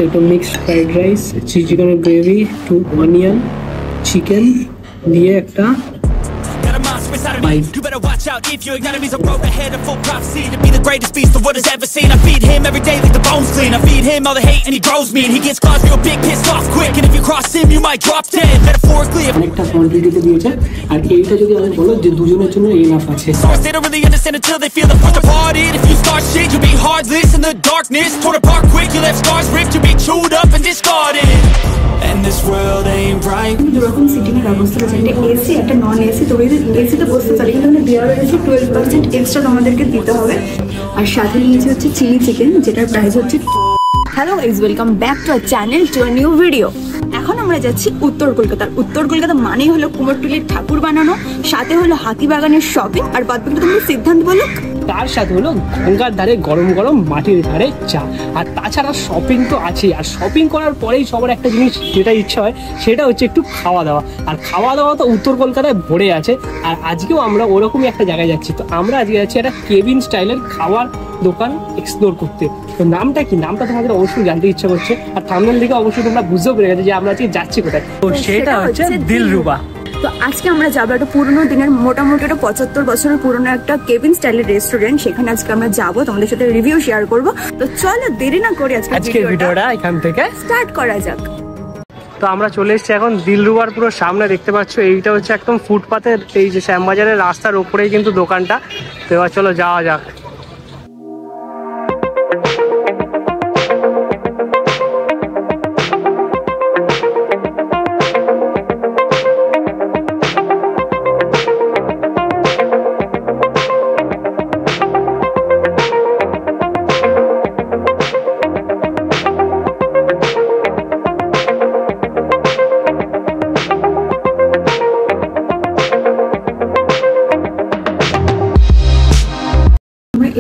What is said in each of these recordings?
একটু mixed fried rice, chilli চিকেনের gravy, একটু অনিয়ন, চিকেন দিয়ে একটা You better watch out if your enemy's a road ahead of full prophecy to be the greatest beast the world has ever seen. I feed him every day like the bones clean. I feed him all the hate and he grows me, and he gets claws real big, pissed off quick. And if you cross him, you might drop dead. Metaphorically, অনেকটা কোয়ান্টিটিতে দিয়েছে। আর এইটা যদি আমি বলো যে দুজনের জন্য enough আছে। They don't really understand until they feel the first departed. If you start shit, you'll be heartless in the darkness. Torn apart quick, you left scars ripped. You'll be chewed up and discarded. And this world ain't right. দুরকম sitting এর ব্যবস্থা আছে, একটা AC একটা non AC. তো এসিতে বসতে চাই কিন্তু দেওয়া রয়েছে 12% এক্সট্রা তোমাদেরকে দিতে হবে। আর সাথে নিয়েছে হচ্ছে চিলি চিকেন, যেটার প্রাইস হচ্ছে। Hello guys, welcome back to our channel, to a new video. এখন আমরা যাচ্ছি উত্তর কলকাতার। উত্তর কলকাতা মানেই হলো কুমোরটুলির ঠাকুর বানানো, সাথে হলো হাতিবাগানের শপিং, আর বাদ বাকি তুমি সিদ্ধান্ত বলো। তার সাথে হলো গঙ্গার ধারে গরম গরম মাটির ধারে চা। আর তাছাড়া শপিং তো আছেই। আর শপিং করার পরেই সবার একটা জিনিস যেটা ইচ্ছা হয় সেটা হচ্ছে একটু খাওয়া দাওয়া। আর খাওয়া দাওয়া তো উত্তর কলকাতায় ভরে আছে। আর আজকেও আমরা ওরকমই একটা জায়গায় যাচ্ছি। তো আমরা আজকে যাচ্ছি একটা কেবিন স্টাইলের খাওয়ার দোকান এক্সপ্লোর করতে। তো নামটা কি, নামটা তোমাদের অবশ্যই জানতে ইচ্ছা করছে। আর থাম্বনেল থেকে অবশ্যই তোমরা বুঝতেও পেরে গেছে যে আমরা আজকে যাচ্ছি কোথায়। তো সেটা হচ্ছে দিলরুবা। তো আজকে আমরা যাবো একটা পুরোনো দিনের, মোটামুটি একটা 75 বছরের পুরোনো একটা কেবিন স্টাইলের রেস্টুরেন্ট। সেখানে আজকে আমরা যাবো, তোমাদের সাথে রিভিউ শেয়ার করব। তো চলো দেরি না করে আজকে ভিডিওটা এখান থেকে স্টার্ট করা যাক। তো আমরা চলে এসেছি এখন দিলরুবার পুরো সামনে। দেখতে পাচ্ছ এইটা হচ্ছে একদম ফুটপাতের, এই যে শ্যামবাজারের রাস্তার ওপরেই কিন্তু দোকানটা। তো এবার চলো যাওয়া যাক।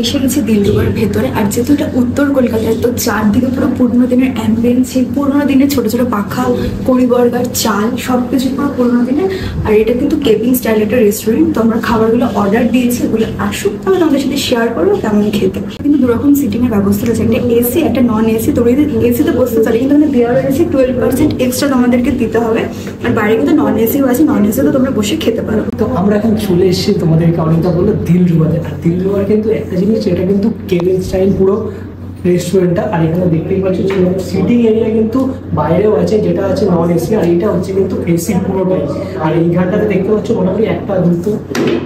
এসে গেছি দিলরুবার ভেতরে। আর যেহেতু এটা উত্তর কলকাতায়, তো চারদিকে পুরো পুরোনো দিনের অ্যাম্বিয়েন্স, সেই পুরোনো দিনের ছোট ছোট পাখা, কড়ি বর্গার, চাল, সবকিছু পুরো পুরোনো দিনের। আর এটা কিন্তু কেবিন স্টাইল একটা রেস্টুরেন্ট। তো আমরা খাবারগুলো অর্ডার দিয়েছি, ওগুলো আসুক, তাহলে তোমাদের সাথে শেয়ার করবো কেমন খেতে। কিন্তু দুরকম সিটিং এর ব্যবস্থা রয়েছে, একটা এসি একটা নন এসি। তো এসিতে বসতে চাই কিন্তু দেওয়া রয়েছে 12% এক্সট্রা তোমাদেরকে দিতে হবে। আর বাইরে কিন্তু নন এসিও আছে, নন এসিও তো তোমরা বসে খেতে পারো। তো আমরা এখন চলে এসেছি তোমাদেরকে অনেকটা বললো দিলরুবাতে। আর দিলরুবার কিন্তু একটা জিনিস, এটা কিন্তু কেবিন স্টাইল পুরো রেস্টুরেন্টটা। আর এখানে দেখতেই পাচ্ছ সিটিং এরিয়া কিন্তু বাইরেও আছে, যেটা আছে নন এসি, আর এটা হচ্ছে কিন্তু এসি পুরোটাই। আর এই ঘাটটাতে দেখতে পাচ্ছ মোটামুটি একটা দুটো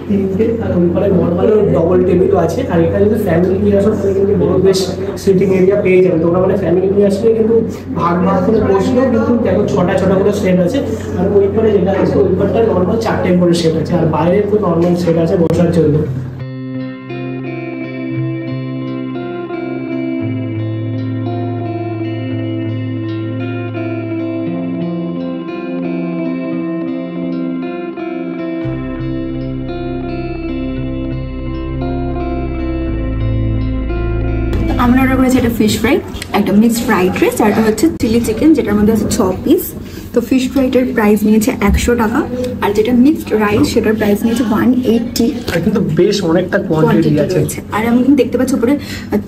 তিনটে, আর ওইখানে নর্মাল ডবল টেবিলও আছে। আর এটা যদি ফ্যামিলি নিয়ে আসো তাহলে কিন্তু বড় বেশ সিটিং এরিয়া পেয়ে যাবে। তোমরা মানে ফ্যামিলি নিয়ে আসলে কিন্তু ভাগ ভাগ করে বসলেও কিন্তু দেখো ছটা করে সেট আছে। আর ওই পারে যেটা আছে ওই পারটা নর্মাল 4টে করে সেট আছে। আর বাইরে তো নর্মাল সেট আছে বসার জন্য। আমরা অর্ডার করেছি একটা ফিশ ফ্রাই, একটা মিক্সড ফ্রাইড রাইস, আর একটা হচ্ছে চিলি চিকেন, যেটার মধ্যে আছে 6 পিস। তো ফিশ ফ্রাইটার প্রাইস নিয়েছে 100 টাকা, আর যেটা মিক্সড রাইস সেটার প্রাইস নিয়েছে 180। আর কিন্তু বেশ অনেকটা কোয়ান্টিটি আছে। আর আমি কিন্তু দেখতে পাচ্ছি উপরে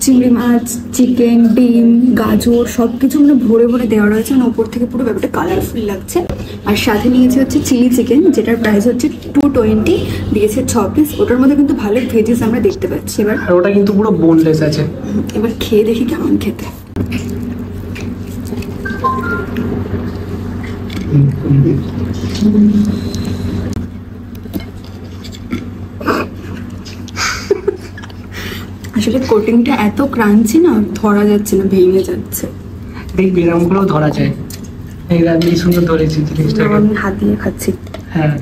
চিংড়ি মাছ, চিকেন, ডিম, গাজর সবকিছু মানে ভরে ভরে দেওয়া রয়েছে। মানে উপর থেকে পুরো ব্যাপারটা কালারফুল লাগছে। আর সাথে নিয়েছে হচ্ছে চিলি চিকেন, যেটার প্রাইস হচ্ছে 220, দিয়েছে 6 পিস। ওটার মধ্যে কিন্তু ভালো ভেজিস আমরা দেখতে পাচ্ছি। এবার ওটা কিন্তু পুরো বোনলেস আছে। এবার খেয়ে দেখি কেমন খেতে। আসলে কোটিংটা এত ক্রাঞ্চি না, ধরা যাচ্ছে না, ভেঙে যাচ্ছে। দেখবি এরকমগুলো ধরা যায়। এই রান্নি সুন্দর ধরেছি জিনিসটা, আমি হাত দিয়ে খাচ্ছি। হ্যাঁ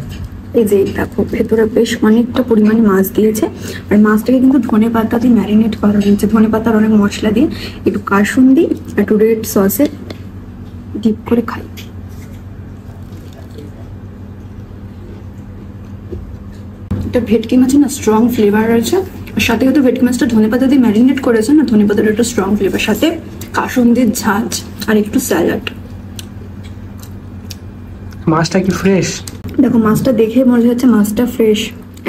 এই যে দেখো ভেতরে বেশ অনেকটা পরিমাণে মাছ দিয়েছে। আর মাছটাকে কিন্তু ধনে পাতা দিয়ে ম্যারিনেট করা হয়েছে, ধনে পাতার অনেক মশলা দিয়ে, একটু কাসুন্দি, একটু রেড সসে ডিপ করে খাই। এটা ভেটকি মাছে না স্ট্রং ফ্লেভার রয়েছে। সাথে কিন্তু ভেটকি মাছটা ধনে পাতা দিয়ে ম্যারিনেট করেছে না, ধনে পাতার একটা স্ট্রং ফ্লেভার, সাথে কাসুন্দির ঝাঁঝ আর একটু স্যালাড। মাছটা কি ফ্রেশ? দেখো মাছটা দেখে মনে হচ্ছে মাছটা ফ্রেশ।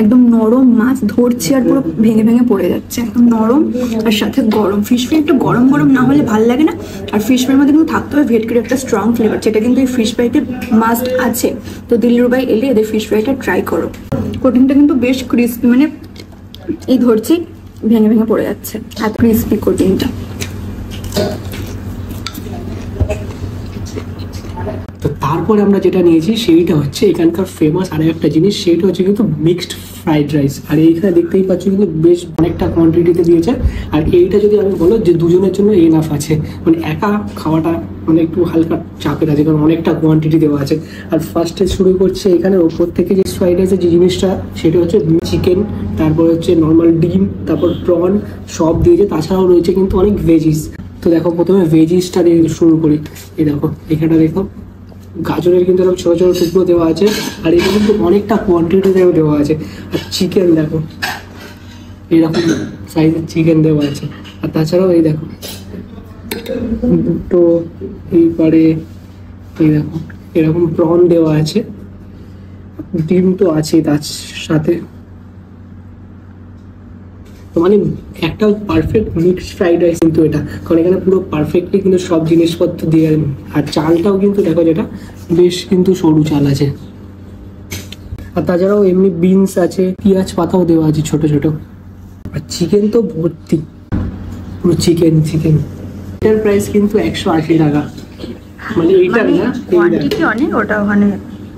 একদম নরম মাছ ধরছি আর পুরো ভেঙে ভেঙে পড়ে যাচ্ছে, একদম নরম আর সাথে গরম। ফিশ ফ্রাই একটু গরম গরম না হলে ভালো লাগে না। আর ফিশ ফ্রাইয়ের মধ্যে কিন্তু থাকতে হবে ভেটকির একটা স্ট্রং ফ্লেভার, যেটা কিন্তু এই ফিশ ফ্রাইতে মাস্ট আছে। তো দিলরুবাই এলে এদের ফিশ ফ্রাইটা ট্রাই করো। কোটিংটা কিন্তু বেশ ক্রিস্পি, মানে এই ধরছি ভেঙে ভেঙে পড়ে যাচ্ছে, আর ক্রিস্পি কোটিংটা। তো তারপরে আমরা যেটা নিয়েছি সেইটা হচ্ছে এখানকার ফেমাস আরো একটা জিনিস, সেইটা হচ্ছে কিন্তু মিক্সড ফ্রাইড রাইস। আর এইখানে দেখতেই পাচ্ছ কিন্তু বেশ অনেকটা কোয়ান্টিটিতে দিয়েছে। আর এইটা যদি আমি বলো যে দুজনের জন্য এনাফ আছে, মানে একা খাওয়াটা মানে একটু হালকা চাপের আছে, কারণ অনেকটা কোয়ান্টিটি দেওয়া আছে। আর ফার্স্টে শুরু করছে এখানে ওপর থেকে যে ফ্রাইড রাইসের যে জিনিসটা, সেটা হচ্ছে চিকেন, তারপর হচ্ছে নর্মাল ডিম, তারপর প্রন সব দিয়েছে। তাছাড়াও রয়েছে কিন্তু অনেক ভেজিস। তো দেখো প্রথমে ভেজিসটা দিয়ে শুরু করি। এই দেখো এখানটা দেখো গাজরের কিন্তু এরকম ছোটো ছোটো টুকরো দেওয়া আছে, আর এটা কিন্তু অনেকটা কোয়ান্টিটিতেও দেওয়া আছে। আর চিকেন দেখো এরকম সাইজের চিকেন দেওয়া আছে। আর তাছাড়াও এই দেখো দুটো এইবারে এই দেখো এরকম প্রন দেওয়া আছে, ডিম তো আছে তার সাথে। মানে একটা পারফেক্ট মিক্সড ফ্রাইড রাইস কিন্তু এটা, কারণ এখানে পুরো পারফেক্টলি কিন্তু সব জিনিসপত্র দিয়ে। আর চালটাও কিন্তু দেখো যেটা বেশ কিন্তু সরু চাল আছে। আর তাছাড়াও এমনি বিনস আছে, পেঁয়াজ পাতাও দেওয়া আছে ছোট ছোট। আর চিকেন তো ভর্তি, পুরো চিকেন। এটার প্রাইস কিন্তু 180 টাকা, মানে এইটার না, অনেক ওটা ওখানে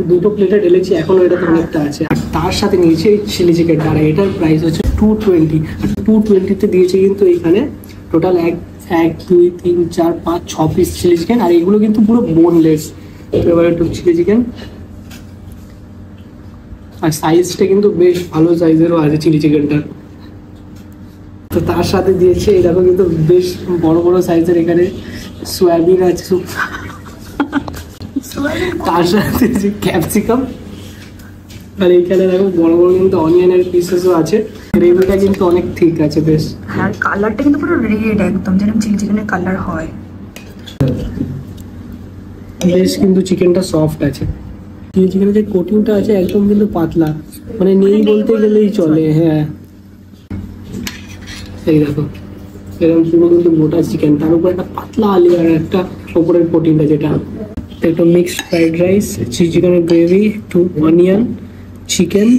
দুটো প্লেটে ঢেলেছি, এখনো এটা অনেকটা আছে। আর তার সাথে নিয়েছি চিলি চিকেনটা, আর এটার প্রাইস হচ্ছে 220। আর 220-তে দিয়েছে কিন্তু এইখানে টোটাল 1 2 3 4 5 6 পিস চিলি চিকেন। আর এগুলো কিন্তু পুরো বোনলেস। এবার একটু চিলি চিকেন, আর সাইজটা কিন্তু বেশ ভালো সাইজেরও আছে চিলি চিকেনটা। তো তার সাথে দিয়েছে এই দেখো কিন্তু বেশ বড় বড় সাইজের এখানে সয়াবিন আছে, তার সাথে ক্যাপসিকাম। আর এইখানে দেখো বড় বড় কিন্তু অনিয়নের পিসেসও আছে। গ্রেভিটা কিন্তু অনেক ঠিক আছে বেশ। আর কালারটা কিন্তু পুরো রেড, একদম যেরকম চিলি চিকেনের কালার হয়। বেশ কিন্তু চিকেনটা সফট আছে। চিলি চিকেনের যে কোটিংটা আছে একদম কিন্তু পাতলা, মানে নেই বলতে গেলেই চলে। হ্যাঁ এই দেখো এরকম পুরো কিন্তু মোটা চিকেন, তার উপর একটা পাতলা লেয়ার একটা ওপরের কোটিংটা, যেটা একটা মিক্সড ফ্রাইড রাইস, চিলি চিকেনের গ্রেভি, একটু অনিয়ন, চিকেন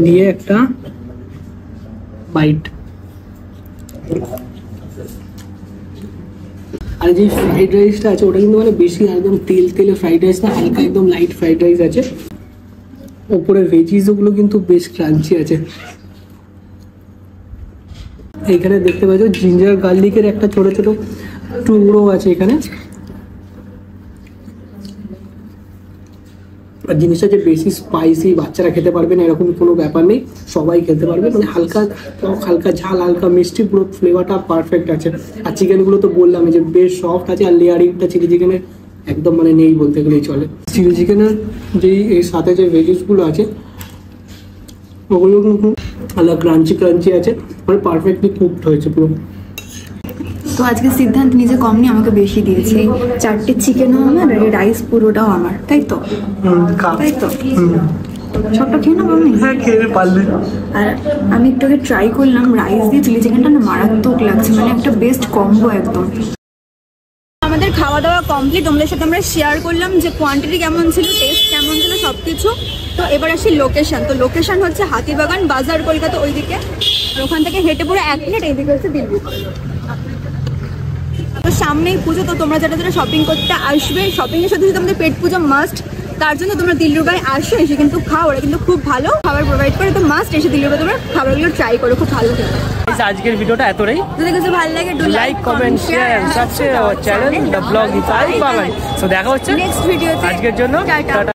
দিয়ে একটা বাইট। আর যে ফ্রাইড রাইসটা আছে ওটা কিন্তু মানে বেশি একদম তেলে ফ্রাইড রাইস না, হালকা একদম লাইট ফ্রাইড রাইস আছে। ওপরে ভেজিস ওগুলো কিন্তু বেশ ক্রাঞ্চি আছে। এইখানে দেখতে পাচ্ছ জিঞ্জার গার্লিকের একটা ছোট ছোট টুকরো আছে এখানে। আর জিনিসটা যে বেশি স্পাইসি বাচ্চারা খেতে পারবে না এরকম কোনো ব্যাপার নেই, সবাই খেতে পারবে। মানে হালকা হালকা ঝাল, হালকা মিষ্টি, পুরো ফ্লেভারটা পারফেক্ট আছে। আর চিকেনগুলো তো বললাম যে বেশ সফট আছে। আর লেয়ারিংটা চিলি চিকেনের একদম মানে নেই বলতে গেলেই চলে। চিলি চিকেনের যেই এর সাথে যে ভেজিসগুলো আছে ওগুলো কিন্তু আলাদা ক্রাঞ্চি আছে, মানে পারফেক্টলি কুকড হয়েছে পুরো। তো আজকে সিদ্ধান্ত নিজে কম নিয়ে আমাকে বেশি দিয়েছে। 4টে চিকেনও আমার, আর রাইস পুরোটাও আমার, তাই তো? তাই তো সবটা খেয়ে নেবো আমি। হ্যাঁ খেয়ে পারলে। আর আমি একটু আগে ট্রাই করলাম রাইস দিয়ে চিলি চিকেনটা, না মারাত্মক লাগছে, মানে একটা বেস্ট কম্বো একদম। আমাদের খাওয়া দাওয়া কমপ্লিট, তোমাদের সাথে আমরা শেয়ার করলাম যে কোয়ান্টিটি কেমন ছিল, টেস্ট কেমন ছিল, সব কিছু। তো এবার আসি লোকেশন। তো লোকেশন হচ্ছে হাতিবাগান বাজার, কলকাতা ওইদিকে। আর ওখান থেকে হেঁটে পুরো 1 মিনিট এইদিকে হচ্ছে দিল্লি। তো সামনেই পুজো, তো তোমরা যারা শপিং করতে আসবে, শপিংয়ের সাথে সাথে আমাদের পেট পুজো মাস্ট। তার জন্য তোমরা দিলরুবাই আসো, এসে কিন্তু খাও, ওরা কিন্তু খুব ভালো খাবার প্রোভাইড করে। তো মাস্ট এসে দিলরুবাই তোমরা খাবারগুলো ট্রাই করো, খুব ভালো খেতে। আজকের ভিডিওটা এতটাই। যদি কিছু ভালো লাগে like, comment, share and subscribe our channel the blog with Arif Bangali. So দেখা হচ্ছে নেক্সট ভিডিওতে। আজকের জন্য টাটা।